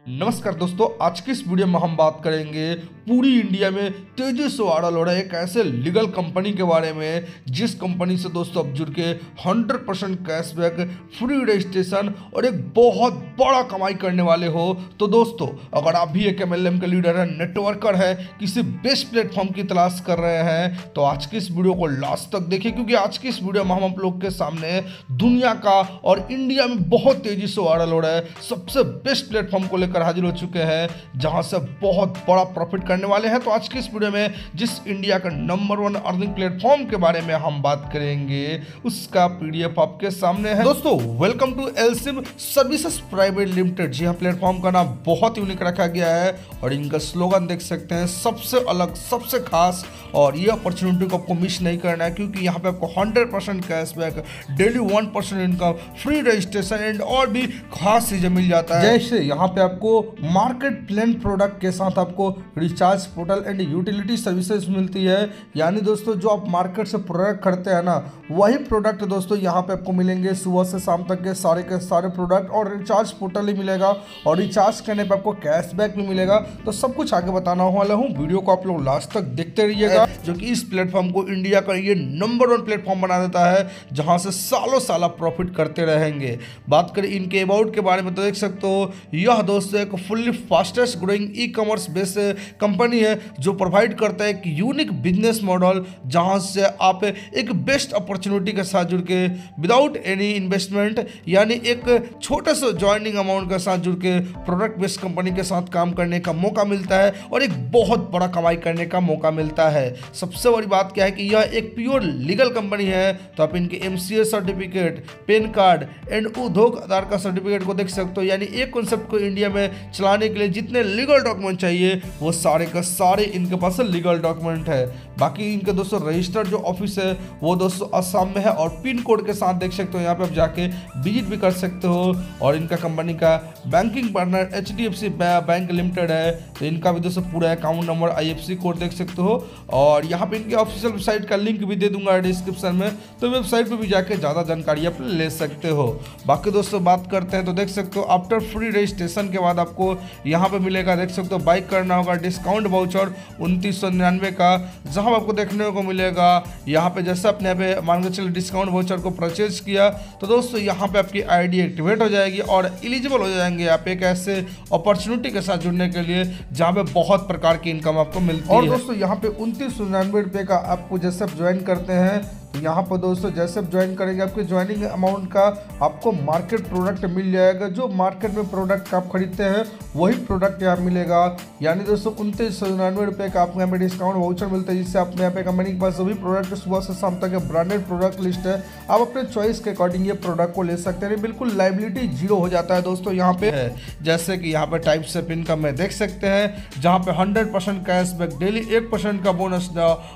नमस्कार दोस्तों, आज की इस वीडियो में हम बात करेंगे पूरी इंडिया में तेजी से वायरल हो रहा है एक ऐसे लीगल कंपनी के बारे में जिस कंपनी से दोस्तों अब जुड़ के 100% कैशबैक, फ्री रजिस्ट्रेशन और एक बहुत बड़ा कमाई करने वाले हो। तो दोस्तों, अगर आप भी एक MLM के लीडर है, नेटवर्कर है, किसी बेस्ट प्लेटफॉर्म की तलाश कर रहे हैं तो आज की इस वीडियो को लास्ट तक देखिए, क्योंकि आज की इस वीडियो में हम आप लोग के सामने दुनिया का और इंडिया में बहुत तेजी से वायरल हो रहा है सबसे बेस्ट प्लेटफॉर्म को लेकर हाजिर हो चुके हैं जहां से बहुत बड़ा प्रॉफिट करने वाले हैं। तो आज की इस वीडियो में जिस इंडिया का नंबर 1 अर्निंग प्लेटफॉर्म के बारे में हम बात करेंगे उसका PDF आपके सामने है। दोस्तों, welcome to LSIM services private limited. जी हाँ, प्लेटफॉर्म का नाम बहुत यूनिक रखा गया है और इनका स्लोगन देख सकते हैं, सबसे अलग, सबसे खास। और ये अपॉर्चुनिटी को आपको मिस नहीं करना है क्योंकि यहाँ पे आपको 100% cashback, daily 1% income, free registration and और भी खास चीजें मिल जाता है। जैसे यहाँ पे आपको मार्केट प्लेन प्रोडक्ट के साथ आपको recharge portal and utility services मिलती है। यानी दोस्तों, जो आप मार्केट से प्रोडक्ट खरीदते हैं ना, वही प्रोडक्ट दोस्तों यहाँ पे आपको मिलेंगे सुबह से शाम तक के सारे प्रोडक्ट, और रिचार्ज पोर्टल ही मिलेगा और रिचार्ज करने पे आपको कैशबैक भी मिलेगा। तो सब कुछ आगे बताना वाला हूँ, वीडियो को आप लोग लास्ट तक देखते रहिएगा, जो कि इस प्लेटफॉर्म को इंडिया का ये नंबर 1 प्लेटफॉर्म बना देता है जहां से सालों साल प्रॉफिट करते रहेंगे। बात करें इनके अबाउट के बारे में तो देख सकते हो, यह दोस्तों एक fully fastest growing e-commerce based company है जो प्रोवाइड करता है एक यूनिक बिजनेस मॉडल जहां से आप एक बेस्ट अपॉर्चुनिटी के साथ जुड़ के विदाउट एनी इन्वेस्टमेंट, यानी एक छोटे से ज्वाइनिंग अमाउंट के साथ जुड़ के प्रोडक्ट बेस्ड कंपनी के साथ काम करने का मौका मिलता है और एक बहुत बड़ा कमाई करने का मौका मिलता है। सबसे बड़ी बात क्या है कि यह एक प्योर लीगल कंपनी है, तो आप इनके MCA certificate, pan card and उद्योग आधार का सर्टिफिकेट को देख सकते हो। यानी एक कॉन्सेप्ट को इंडिया में चलाने के लिए जितने लीगल डॉक्यूमेंट चाहिए वो सारे का सारे इनके पास लीगल डॉक्यूमेंट है। बाकी इनके दोस्तों रजिस्टर्ड जो ऑफिस है वो दोस्तों असम में है और पिन कोड के साथ देख सकते हो, यहाँ पे आप जाके विजिट भी कर सकते हो। और इनका कंपनी का banking partner HDFC bank limited है, तो इनका भी दोस्तों पूरा अकाउंट नंबर, IFSC कोड देख सकते हो। और यहाँ पे इनके ऑफिशियल वेबसाइट का लिंक भी दे दूंगा डिस्क्रिप्शन में, तो वेबसाइट पे भी जाके ज़्यादा जानकारी आप ले सकते हो। बाकी दोस्तों बात करते हैं तो देख सकते हो, आफ्टर फ्री रजिस्ट्रेशन के बाद आपको यहाँ पे मिलेगा, देख सकते हो, बाइक करना होगा डिस्काउंट वाउचर 2999 का, जहाँ आपको देखने को मिलेगा यहाँ पे जैसे अपने यहाँ पे मान के चलिए डिस्काउंट वाउचर को परचेज किया तो दोस्तों यहाँ पे आपकी ID एक्टिवेट हो जाएगी और एलिजिबल हो जाएंगे आप एक ऐसे अपॉर्चुनिटी के साथ जुड़ने के लिए जहाँ पे बहुत प्रकार की इनकम आपको मिलती है। और दोस्तों यहाँ पे 2999 रुपये का आपको जैसे आप ज्वाइन करते हैं तो यहाँ पर दोस्तों जैसे आप ज्वाइन करेंगे आपके ज्वाइनिंग अमाउंट का आपको मार्केट प्रोडक्ट मिल जाएगा। जो मार्केट में प्रोडक्ट आप खरीदते हैं वही प्रोडक्ट यहाँ मिलेगा। यानी दोस्तों 2999 रुपये का आपको यहाँ पे डिस्काउंट वाउचर मिलता है, जिससे आपने यहाँ पे कंपनी के पास जो भी प्रोडक्ट सुबह से शाम तक ब्रांडेड प्रोडक्ट लिस्ट है, आप अपने चॉइस के अकॉर्डिंग ये प्रोडक्ट को ले सकते हैं। बिल्कुल लाइबिलिटी जीरो हो जाता है दोस्तों यहाँ पे है। जैसे कि यहाँ पे टाइप्स ऑफ इनकम में देख सकते हैं जहाँ पे 100% कैशबैक, डेली 1% का बोनस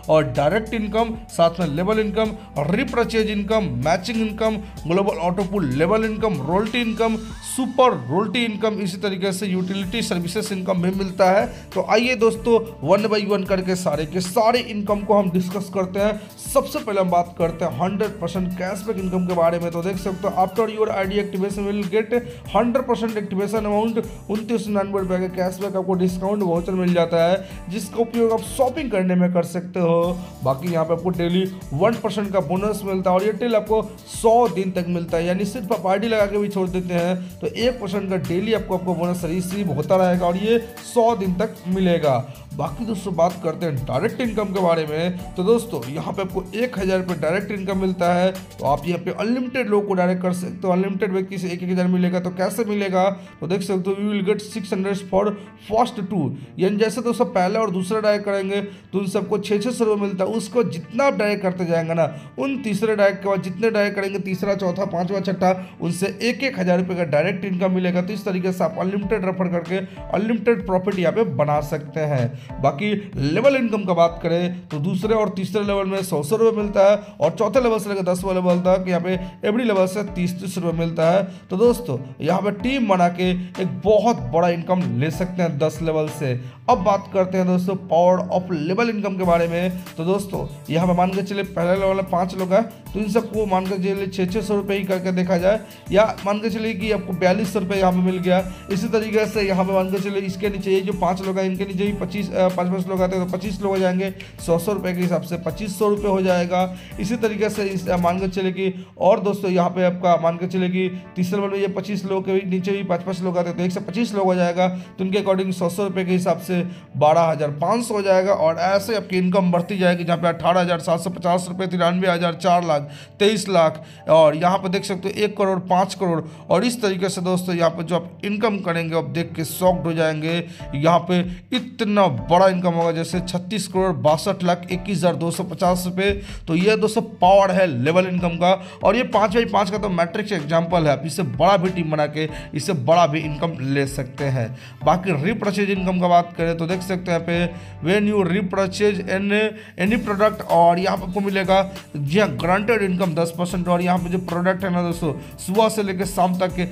और डायरेक्ट इनकम, साथ में level income, repurchase income, matching income, global auto pool level income, royalty income, super royalty income, इसी तरीके से यूटिलिटी सर्विसेज इनकम भी मिलता है। तो आइए दोस्तों 1 बाय 1 करके सारे के सारे इनकम को हम डिस्कस करते हैं। सबसे पहले हम बात करते हैं 100% कैशबैक इनकम के बारे में। तो देख सकते हो, after your ID activation will get 100% activation amount 2999 रुपये का कैशबैक आपको डिस्काउंट वाउचर मिल जाता है, जिसका उपयोग आप शॉपिंग करने में कर सकते हो। बाकी यहाँ पे आपको डेली 1% का बोनस मिलता है और ये टिल आपको 100 दिन तक मिलता है। यानी सिर्फ आप ID लगा के भी छोड़ देते हैं तो 1% का डेली आपको बोनस रिसीव होता रहेगा और ये 100 दिन तक मिलेगा। बाकी दोस्तों बात करते हैं डायरेक्ट इनकम के बारे में। तो दोस्तों यहाँ पे आपको 1000 रुपये डायरेक्ट इनकम मिलता है, तो आप यहाँ पे अनलिमिटेड लोग को डायरेक्ट कर सकते हो। अनलिमिटेड व्यक्ति से 1000 मिलेगा, तो कैसे मिलेगा तो देख सकते हो, you will get 600 for first 2। यानी जैसे दोस्तों पहला और दूसरा डायरेक्ट करेंगे तो उन सबको 600 रुपये मिलता है। उसको जितना आप डायरेक्ट करते जाएंगे ना, उन तीसरे डायरेक्ट के बाद जितने डायरेक्ट करेंगे, तीसरा, चौथा, पांचवा, छठा, उनसे 1000 रुपये का डायरेक्ट इनकम मिलेगा। तो इस तरीके से आप अनलिमिटेड रेफर करके अनलिमिटेड प्रॉफिट यहाँ पे बना सकते हैं। बाकी लेवल इनकम का बात करें तो दूसरे और तीसरे लेवल में 100 रुपये मिलता है और चौथे लेवल से लेकर 10वें लेवल तक यहाँ पे एवरी लेवल से 30 रुपये मिलता है। तो दोस्तों यहाँ पे टीम बना के एक बहुत बड़ा इनकम ले सकते हैं 10 लेवल से। अब बात करते हैं दोस्तों पावर ऑफ लेवल इनकम के बारे में। तो दोस्तों यहाँ पे मान के चलिए पहले लेवल में 5 लोग हैं, तो इन सबको मान कर चलिए 600 रुपये ही करके देखा जाए, या मान के चलिए कि आपको 4200 रुपये यहाँ पे मिल गया। इसी तरीके से यहाँ पे मान के चलिए इसके नीचे ये जो 5 लोग हैं इनके नीचे भी 5 लोग आते हैं तो 25 लोग हो जाएंगे, 100 रुपये के हिसाब से 2500 रुपये हो जाएगा। इसी तरीके से मान के चलिए कि और दोस्तों यहाँ पे आपका मान के चलिए कि तीसरे लेवल में ये 25 लोग के नीचे भी 5 लोग आते हैं तो 125 लोग हो जाएगा, तो उनके अकॉर्डिंग 100 रुपये के हिसाब से 12,500 हो जाएगा। और ऐसे आपकी इनकम बढ़ती जाएगी, जहाँ पे 18,750 रुपये, 93,000, 4 लाख, 23 लाख, और यहाँ पर देख सकते हो 1 करोड़, 5 करोड़। और इस तरीके से दोस्तों यहाँ पे जो आप इनकम करेंगे आप देख के शॉक्ड हो जाएंगे। यहाँ पे इतना बड़ा इनकम होगा, जैसे 36 करोड़ 62,21,250 रुपये। तो ये दोस्तों पावर है लेवल इनकम का। और ये 5x5 का तो मैट्रिक्स एग्जाम्पल है, आप इससे बड़ा भी टीम बना के इससे बड़ा भी इनकम ले सकते हैं। बाकी रीपरचेज इनकम का बात करें तो देख सकते हैं यहाँ पे when you repurchase any product, और यहाँ पे आपको मिलेगा जी हाँ ग्रांटेड इनकम 10%। और यहाँ पे जो प्रोडक्ट है ना दोस्तों, सुबह से लेकर शाम तक के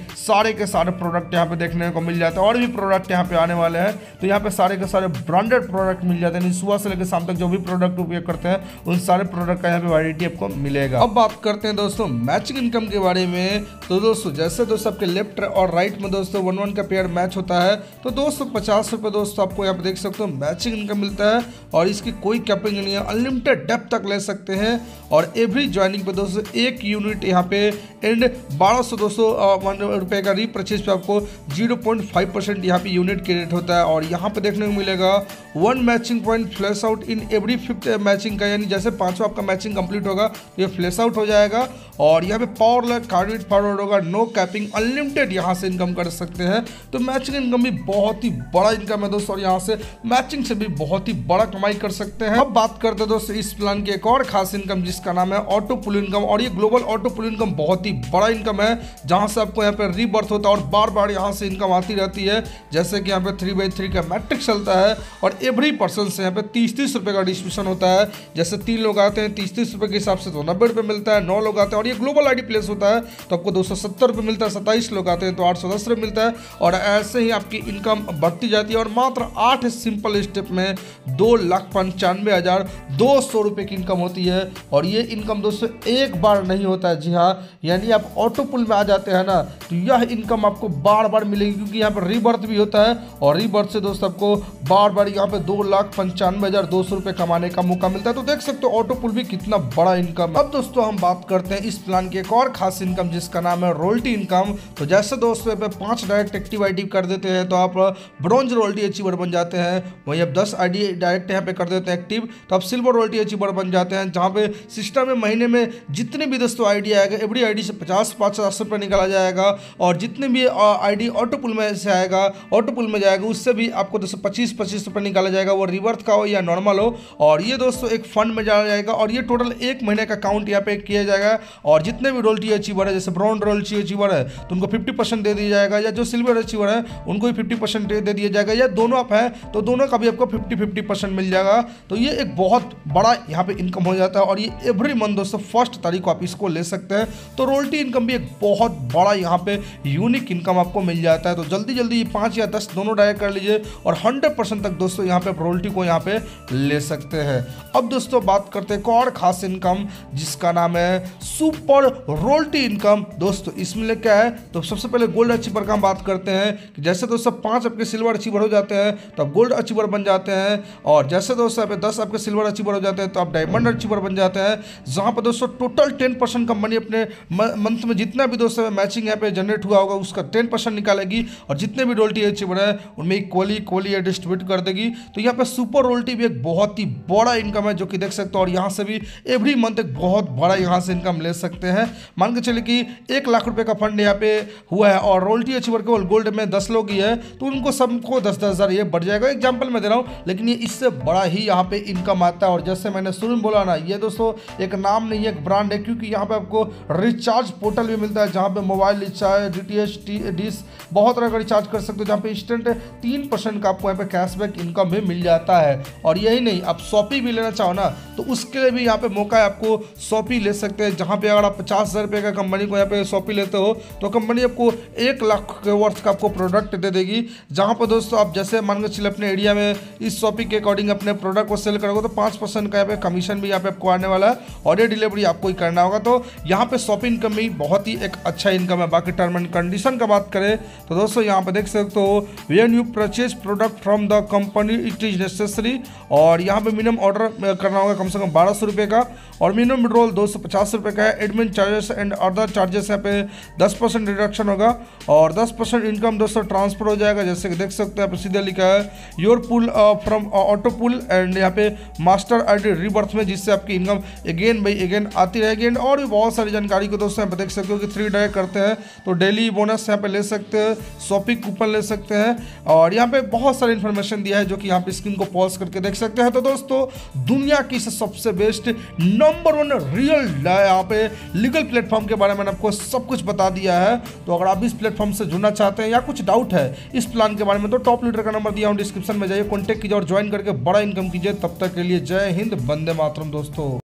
सारे प्रोडक्ट यहाँ पे देखने को मिल जाते हैं। और भी प्रोडक्ट यहाँ पे आने वाले हैं, तो यहाँ पे सारे के सारे ब्रांडेड प्रोडक्ट मिल जाते हैं। सुबह से लेकर शाम तक जो भी प्रोडक्ट उपयोग करते हैं उन सारे प्रोडक्ट का यहाँ पे वैरायटी आपको मिलेगा। अब बात करते हैं दोस्तों मैचिंग इनकम के बारे में। तो दोस्तों जैसे दोस्तों आपके लेफ्ट और राइट में दोस्तों 1-1 का पेयर मैच होता है, तो 250 रुपये दोस्तों आपको यहाँ पे देख सकते हो मैचिंग इनकम मिलता है। और इसकी कोई कैपिंग नहीं है, अनलिमिटेड डेप्थ तक ले सकते हैं। और एवरी ज्वाइनिंग पे दोस्तों 1 यूनिट यहाँ पे एंड 1200 रुपये का रीपरचेज पे आपको 0.5% यहाँ पे यूनिट क्रेडिट होता है। और यहाँ पे देखने को मिलेगा 1 matching point flash out in every 5th matching का, यानी जैसे 5वां आपका मैचिंग कंप्लीट होगा तो ये फ्लैश आउट हो जाएगा। और यहाँ पे पावर लैग कार्ड फॉरवर्ड होगा, नो कैपिंग, अनलिमिटेड यहाँ से इनकम कर सकते हैं। तो मैचिंग इनकम भी बहुत ही बड़ा इनकम है दोस्तों, और यहाँ से मैचिंग से भी बहुत ही बड़ा कमाई कर सकते हैं। अब बात करते हैं दोस्तों इस प्लान की एक और खास इनकम जिसका नाम है ऑटो पुल इनकम। और ये ग्लोबल ऑटो पुल इनकम बहुत ही बड़ा इनकम है, जहाँ से आपको यहाँ पे रीबर्थ होता है और बार बार यहाँ से इनकम आती रहती है। जैसे कि यहाँ पे 3x3 का मैट्रिक्स चलता है, और एवरी पर्सन से यहाँ पे 30-30 रुपये का डिस्ट्रीब्यूशन होता है। जैसे 3 लोग आते हैं 30-30 रुपये के हिसाब से तो 90 रुपये मिलता है, 9 लोग आते हैं और ये ग्लोबल आईडी प्लेस होता है तो आपको 270 रुपये मिलता है, 27 लोग आते हैं तो 810 रुपये मिलता है। और ऐसे ही आपकी इनकम बढ़ती जाती है, और मात्र 8 सिंपल स्टेप में 2,95,200 रुपये की इनकम होती है। और ये इनकम दोस्तों एक बार नहीं होता है, जी हाँ, यानी आप ऑटो पुल में आ जाते हैं ना तो यह इनकम आपको बार बार मिलेगी, क्योंकि यहाँ पर रीबर्थ भी होता है। और रीबर्थ से दोस्तों आपको बार बार यहाँ पे 2,95,200 रुपये कमाने का मौका मिलता है। तो देख सकते हो ऑटो पुल भी कितना बड़ा इनकम है। अब दोस्तों हम बात करते हैं इस प्लान की एक और खास इनकम जिसका नाम है रॉयल्टी इनकम। तो जैसे दोस्तों पे 5 डायरेक्ट एक्टिव आईडी कर देते हैं तो आप ब्रॉन्ज रॉयल्टी अचीवर बन जाते हैं। वहीं आप 10 आईडी डायरेक्ट यहाँ पे कर देते हैं एक्टिव तो आप सिल्वर रॉयल्टी अचीवर बन जाते हैं, जहाँ पे सिस्टम में महीने में जितने भी दोस्तों आईडी आएगा एवरी आईडी से 50 रुपये निकाला जाएगा। और जितने भी आईडी ऑटो पुल में से आएगा, ऑटो पुल में जाएगा, उससे भी आपको दोस्तों 25 रुपये निकाला जाएगा, वो रिवर्थ का हो या नॉर्मल हो। और ये दोस्तों एक फंड में डाला जाएगा, और ये टोटल 1 महीने का काउंट यहाँ पे किया जाएगा। और जितने भी रॉयल्टी अचीवर है, जैसे ब्रॉन्ज रॉयल्टी अचीवर है तो उनको 50% दे दिया जाएगा, या जो सिल्वर अचीवर है उनको भी 50% दे दिया जाएगा, या दोनों आप हैं तो दोनों का भी आपको 50-50% मिल जाएगा। तो ये एक बहुत बड़ा यहाँ पे इनकम हो जाता है, और ये एवरी मंथ दोस्तों 1 तारीख को आप इसको ले सकते हैं। तो रॉयल्टी इनकम भी एक बहुत बड़ा यहाँ पे यूनिक इनकम आपको मिल जाता है। तो जल्दी जल्दी 5 या 10 दोनों डायरेक्ट कर लीजिए, और 100% तक दोस्तों यहाँ पे रॉयल्टी को यहाँ पे ले सकते हैं। अब दोस्तों बात करते हैं एक और खास इनकम जिसका नाम है सुपर रॉयल्टी इनकम। दोस्तों इसमें क्या है, तो सबसे पहले गोल्ड अचीवर का हम बात करते हैं कि जैसे दोस्तों 5 आपके सिल्वर अचीवर हो जाते हैं तो आप गोल्ड अचीवर बन जाते हैं। और जैसे दोस्तों 10 आपके सिल्वर अचीवर हो जाते हैं तो आप डायमंड अचीवर बन जाते हैं, जहां पर दोस्तों टोटल 10% कंपनी अपने मंथ में जितना भी दोस्तों मैचिंग यहाँ पे जनरेट हुआ होगा उसका 10% निकालेगी, और जितने भी रॉयल्टी अचीवर है उनमें इक्वली डिस्ट्रीब्यूट कर देगी। तो यहाँ पे सुपर रॉयल्टी भी एक बहुत ही बड़ा इनकम है जो कि देख सकते हो, और यहाँ से भी एवरी मंथ एक बहुत बड़ा यहाँ से इनकम ले सकते हैं। मान के चलिए कि 1 लाख रुपए का फंड यहाँ पे हुआ है, और रॉयल्टी अचीवर केवल गोल्ड में 10 लोग ही है तो उनको सबको 10-10 हज़ार ये बढ़ जाएगा। एग्जाम्पल मैं दे रहा हूँ, लेकिन ये इससे बड़ा ही यहाँ पे इनकम आता है। और जैसे मैंने शुरू में बोला ना, ये दोस्तों एक नाम नहीं है, एक ब्रांड है, क्योंकि यहाँ पे आपको रिचार्ज पोर्टल भी मिलता है, जहाँ पे मोबाइल रिचार्ज, DTH डिश बहुत तरह का रिचार्ज कर सकते हो, जहाँ पे इंस्टेंट 3% का आपको यहाँ पे कैशबैक इनकम भी मिल जाता है। और यही नहीं, आप शॉपी भी लेना चाहो ना तो उसके लिए भी यहाँ पे मौका है, आपको शॉपी ले सकते हैं, जहाँ पे अगर आप 50,000 रुपये का कंपनी को यहाँ पे शॉपी लेते हो तो कंपनी आपको 1 लाख के वर्थ का आपको प्रोडक्ट दे देगी। जहाँ पर दोस्तों आप जैसे मान के चलिए अपने एरिया में इस शॉपी के अकॉर्डिंग अपने प्रोडक्ट को सेल करोगे तो 5% का यहाँ पे कमीशन भी यहाँ पे आपको आने वाला है। और ये डिलीवरी आपको ही करना होगा। तो यहाँ पे शॉपिंग इनकम में बहुत ही एक अच्छा इनकम है। बाकी टर्म एंड कंडीशन का बात करें तो दोस्तों यहाँ पे देख सकते हो, when you purchase product from the company it is necessary, और यहाँ पे मिनिमम ऑर्डर करना होगा कम से कम 1200 रुपये का, और मिनिमम विड्रॉल 250 रुपये का है। Admin charges and other charges यहाँ पे 10% रिडक्शन होगा, और 10% इनकम दोस्तों ट्रांसफर हो जाएगा। जैसे कि देख सकते हैं, यहाँ पे सीधे लिखा है your pull from auto pull and यहाँ पे मास्टर आईडी रीबर्थ में, जिससे आपकी इनकम अगेन बाई अगेन आती रहेगी। एंड और भी बहुत सारी जानकारी को दोस्तों यहाँ पे देख सकते हो कि 3 डायरेक्ट करते हैं तो डेली बोनस यहाँ पे ले सकते हैं, शॉपिंग कूपन ले सकते हैं, और यहाँ पे बहुत सारी इन्फॉर्मेशन दिया है जो कि यहाँ पे स्क्रीन को पॉज करके देख सकते हैं। तो दोस्तों दुनिया की सबसे बेस्ट नंबर 1 रियल यहाँ पे लीगल प्लेटफॉर्म के बारे में आपको सब कुछ बता दिया है। तो अगर आप इस प्लेटफॉर्म से जुड़ना चाहते हैं या कुछ डाउट है इस प्लान के बारे में, तो टॉप लीडर का नंबर दिया हूं डिस्क्रिप्शन में, जाइए कॉन्टैक्ट कीजिए और ज्वाइन करके बड़ा इनकम कीजिए। तब तक के लिए जय हिंद, वंदे मातरम दोस्तों।